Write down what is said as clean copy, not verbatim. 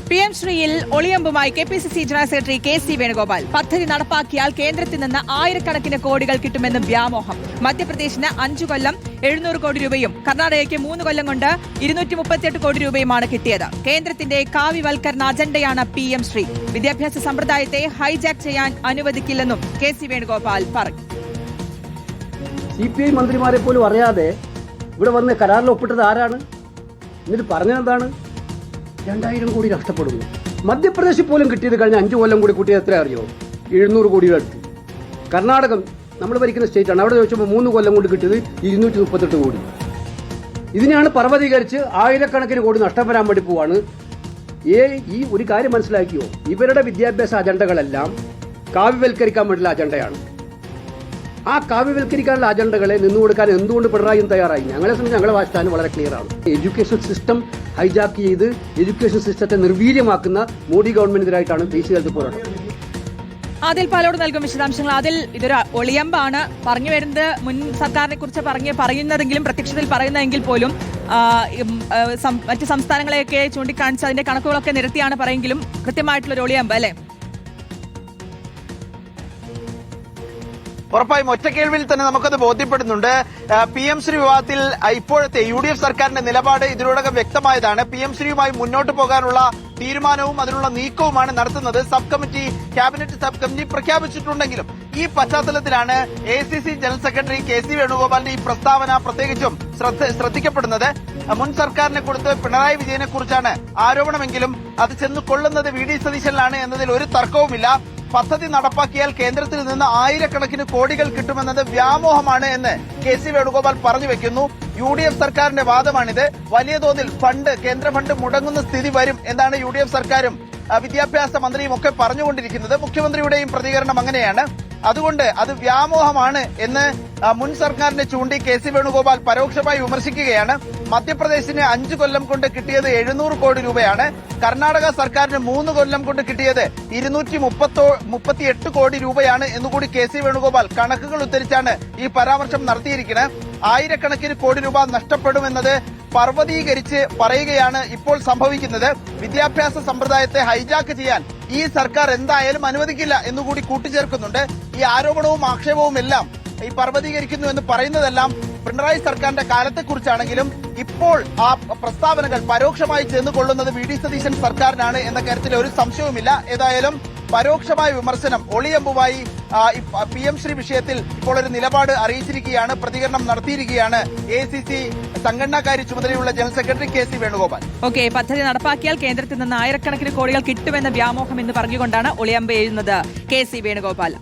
PM ശ്രീയിൽ ഒളിയമ്പുമായി KPCC general secretary KC Venugopal. പദ്ധതി നടപ്പാക്കിയാൽ കേന്ദ്രത്തിൽ നിന്ന് ആയിരക്കണക്കിന് കോടികൾ കിട്ടുമെന്ന് വ്യാമോഹം. മധ്യപ്രദേശിന് 5 കൊല്ലം 700 കോടി രൂപയും കർണാടകയ്ക്ക് 3 കൊല്ലം കൊണ്ട് 238 കോടി രൂപയുമാണ് കിട്ടിയത്. കേന്ദ്രത്തിന്റെ കാവ്യവൽക്കരണ അജണ്ടയാണ് PM ശ്രീ. വിദ്യാഭ്യാസ സമ്പ്രദായത്തെ ഹൈജാക്ക് ചെയ്യാൻ അനുവദിക്കില്ലെന്നും KC വേണുഗോപാൽ പറഞ്ഞു. CPI മന്ത്രിമാരെ പോലും അറിയാതെ ഇവിടെ വന്ന് കരാറിൽ ഒപ്പിട്ടത് ആരാണ്? എന്നിട്ട് പറഞ്ഞതെന്താണ്? 2000 കോടി നഷ്ടപ്പെടുന്നു. മധ്യപ്രദേശിൽ പോലും കിട്ടിയത് കഴിഞ്ഞ 5 കൊല്ലം കൂടി കൂട്ടിയത് എത്ര അറിയോ? 700 കോടിയുടെ അടുത്ത്. കർണാടകം നമ്മൾ ഭരിക്കുന്ന സ്റ്റേറ്റാണ്. അവിടെ ചോദിച്ചപ്പോൾ 3 കൊല്ലം കൊണ്ട് കിട്ടിയത് 238 കോടി. ഇതിനെയാണ് പർവ്വതീകരിച്ച് ആയിരക്കണക്കിന് കോടി നഷ്ടം വരാൻ വേണ്ടി പോവാണ്. ഈ ഒരു കാര്യം മനസ്സിലാക്കിയോ? ഇവരുടെ വിദ്യാഭ്യാസ അജണ്ടകളെല്ലാം കാവ്യവൽക്കരിക്കാൻ വേണ്ടിയുള്ള അജണ്ടയാണ്. ആ കാവ്യവൽക്കരിക്കാനുള്ള അജണ്ടകളെ നിന്നുകൊടുക്കാൻ എന്തുകൊണ്ട് പിണറായിയും തയ്യാറായി? ഞങ്ങളെ സംബന്ധിച്ച് ഞങ്ങളുടെ വാസ്താനം വളരെ ക്ലിയർ ആണ്. എഡ്യൂക്കേഷൻ സിസ്റ്റം ഹൈജാക്ക് ചെയ്ത് എഡ്യൂക്കേഷൻ സിസ്റ്റത്തെ നിർവീര്യമാക്കുന്ന മോഡി ഗവൺമെന്റിനെതിരായിട്ടാണ് ദേശീയ തലത്തിൽ പോരാട്ടം. അതിൽ പലരോട് നൽകും വിശദാംശങ്ങൾ. അതിൽ ഇതൊരു ഒളിയമ്പാണ് പറഞ്ഞു വരുന്നത്. മുൻ സർക്കാരിനെ കുറിച്ച് പറയുന്നതെങ്കിലും പ്രത്യക്ഷത്തിൽ പറയുന്നതെങ്കിൽ പോലും മറ്റ് സംസ്ഥാനങ്ങളെയൊക്കെ ചൂണ്ടിക്കാണിച്ച് അതിന്റെ കണക്കുകളൊക്കെ നിരത്തിയാണ് പറയെങ്കിലും കൃത്യമായിട്ടുള്ള ഒരു ഒളിയമ്പ് അല്ലേ? ഉറപ്പായും ഒറ്റക്കേൾവിൽ തന്നെ നമുക്കത് ബോധ്യപ്പെടുന്നുണ്ട്. PM ശ്രീ വിവാദത്തിൽ ഇപ്പോഴത്തെ UDF സർക്കാരിന്റെ നിലപാട് ഇതിനോടകം വ്യക്തമായതാണ്. PM ശ്രീയുമായി മുന്നോട്ട് പോകാനുള്ള തീരുമാനവും അതിനുള്ള നീക്കവുമാണ് നടത്തുന്നത്. ക്യാബിനറ്റ് സബ് കമ്മിറ്റി പ്രഖ്യാപിച്ചിട്ടുണ്ടെങ്കിലും ഈ പശ്ചാത്തലത്തിലാണ് ACC ജനറൽ സെക്രട്ടറി KC വേണുഗോപാലിന്റെ ഈ പ്രസ്താവന പ്രത്യേകിച്ചും ശ്രദ്ധിക്കപ്പെടുന്നത്. മുൻ സർക്കാരിനെ കൊടുത്ത് പിണറായി വിജയനെ കുറിച്ചാണ് ആരോപണമെങ്കിലും അത് ചെന്നു കൊള്ളുന്നത് VD സതീശനിലാണ് എന്നതിൽ ഒരു തർക്കവുമില്ല. പദ്ധതി നടപ്പാക്കിയാൽ കേന്ദ്രത്തിൽ നിന്ന് ആയിരക്കണക്കിന് കോടികൾ കിട്ടുമെന്നത് വ്യാമോഹമാണ് എന്ന് KC വേണുഗോപാൽ പറഞ്ഞു വെക്കുന്നു. UDF സർക്കാരിന്റെ വാദമാണിത്. വലിയ തോതിൽ കേന്ദ്ര ഫണ്ട് മുടങ്ങുന്ന സ്ഥിതി വരും എന്നാണ് UDF സർക്കാരും വിദ്യാഭ്യാസ മന്ത്രിയും ഒക്കെ പറഞ്ഞുകൊണ്ടിരിക്കുന്നത്. മുഖ്യമന്ത്രിയുടെയും പ്രതികരണം അങ്ങനെയാണ്. അതുകൊണ്ട് അത് വ്യാമോഹമാണ് എന്ന് മുൻ സർക്കാരിനെ ചൂണ്ടി KC വേണുഗോപാൽ പരോക്ഷമായി വിമർശിക്കുകയാണ്. മധ്യപ്രദേശിന് 5 കൊല്ലം കൊണ്ട് കിട്ടിയത് 700 കോടി രൂപയാണ്. കർണാടക സർക്കാരിന് 3 കൊല്ലം കൊണ്ട് കിട്ടിയത് 238 കോടി രൂപയാണ് എന്നുകൂടി KC വേണുഗോപാൽ കണക്കുകൾ ഉദ്ധരിച്ചാണ് ഈ പരാമർശം നടത്തിയിരിക്കുന്നത്. ആയിരക്കണക്കിന് കോടി രൂപ നഷ്ടപ്പെടുമെന്നത് പർവ്വതീകരിച്ച് പറയുകയാണ് ഇപ്പോൾ സംഭവിക്കുന്നത്. വിദ്യാഭ്യാസ സമ്പ്രദായത്തെ ഹൈജാക്ക് ചെയ്യാൻ ഈ സർക്കാർ എന്തായാലും അനുവദിക്കില്ല എന്നുകൂടി കൂട്ടിച്ചേർക്കുന്നുണ്ട്. ഈ ആരോപണവും ആക്ഷേപവും എല്ലാം ഈ പർവ്വതീകരിക്കുന്നു എന്ന് പറയുന്നതെല്ലാം പിണറായി സർക്കാരിന്റെ കാലത്തെക്കുറിച്ചാണെങ്കിലും ഇപ്പോൾ ആ പ്രസ്താവനകൾ പരോക്ഷമായി ചെന്നുകൊള്ളുന്നത് VD സതീശൻ സർക്കാരിനാണ് എന്ന കാര്യത്തിൽ ഒരു സംശയവുമില്ല. ഏതായാലും പരോക്ഷമായ വിമർശനം ഒളിയമ്പുമായി PM ശ്രീ വിഷയത്തിൽ ഇപ്പോൾ ഒരു നിലപാട് അറിയിച്ചിരിക്കുകയാണ്, പ്രതികരണം നടത്തിയിരിക്കുകയാണ് ACC സംഘടനാകാര്യ ചുമതലയുള്ള ജനറൽ സെക്രട്ടറി KC വേണുഗോപാൽ. പദ്ധതി നടപ്പാക്കിയാൽ കേന്ദ്രത്തിൽ നിന്ന് ആയിരക്കണക്കിന് കോടികൾ കിട്ടുമെന്ന വ്യാമോഹം എന്ന് പറഞ്ഞുകൊണ്ടാണ് ഒളിയമ്പ് എഴുതുന്നത് KC വേണുഗോപാൽ.